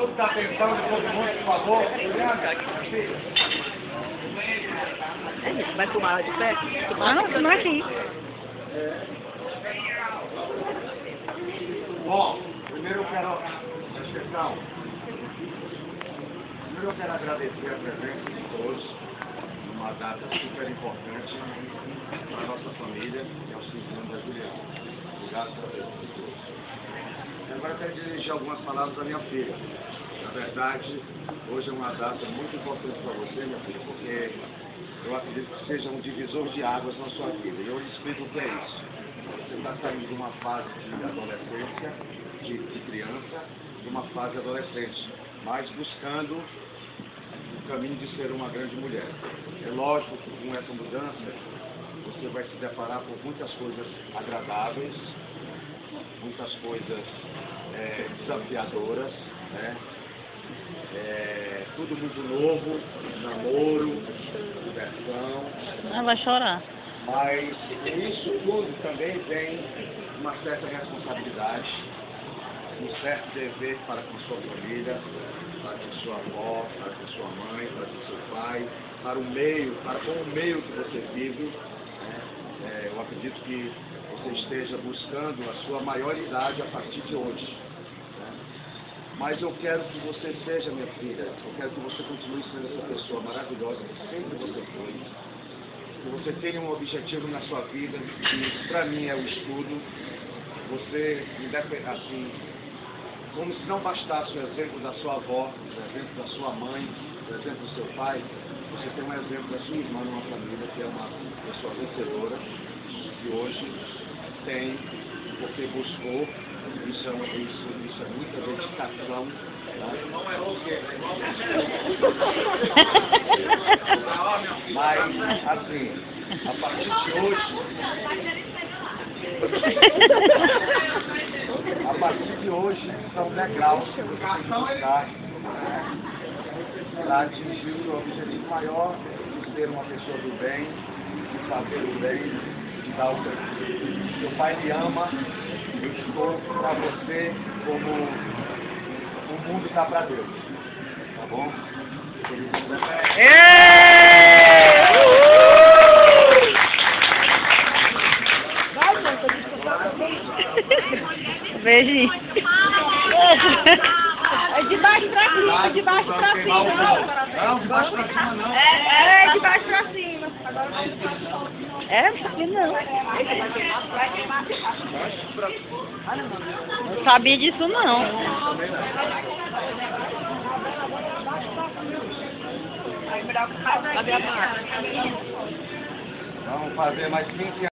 minutos da atenção de todo mundo, por favor. Vai filmar de pé? Não aqui. Bom, primeiro eu quero... Atenção. Primeiro eu quero agradecer a presença de todos numa data super importante para a nossa família, que é o 5 anos da Juliana. Obrigado pela presença de todos. Agora eu quero dirigir algumas palavras à minha filha. Na verdade, hoje é uma data muito importante para você, minha filha, porque eu acredito que seja um divisor de águas na sua vida. E eu lhe explico o que é isso. Você está saindo de uma fase de adolescência, de criança, de uma fase adolescente, mas buscando o caminho de ser uma grande mulher. É lógico que com essa mudança, você vai se deparar com muitas coisas agradáveis, muitas coisas desafiadoras, né? Tudo muito novo, namoro, diversão. Ela vai chorar. Mas isso tudo também vem uma certa responsabilidade, um certo dever para com sua família, para com sua avó, para com sua mãe, para com seu pai, para o meio, para com o meio que você vive. Eu acredito que você esteja buscando a sua maioridade a partir de hoje. Mas eu quero que você seja, minha filha, eu quero que você continue sendo essa pessoa maravilhosa que sempre você foi. Que você tenha um objetivo na sua vida, que para mim é o estudo. Você, assim, como se não bastasse o exemplo da sua avó, o exemplo da sua mãe, o exemplo do seu pai, você tem um exemplo da sua irmã numa família que é uma pessoa vencedora, que hoje tem, porque buscou, isso é muita dedicação. Mas, assim, a partir de hoje, são degraus que você tem que buscar para atingir o seu objetivo maior, de ser uma pessoa do bem, de fazer o bem, de dar o bem. Seu pai lhe ama, eu estou para você como o mundo está para Deus. Tá bom? Beijinho. É de baixo pra cima, de baixo pra cima. Não, de baixo pra cima não. É de baixo pra cima. Agora não sabia disso não. Vamos fazer mais 15 anos.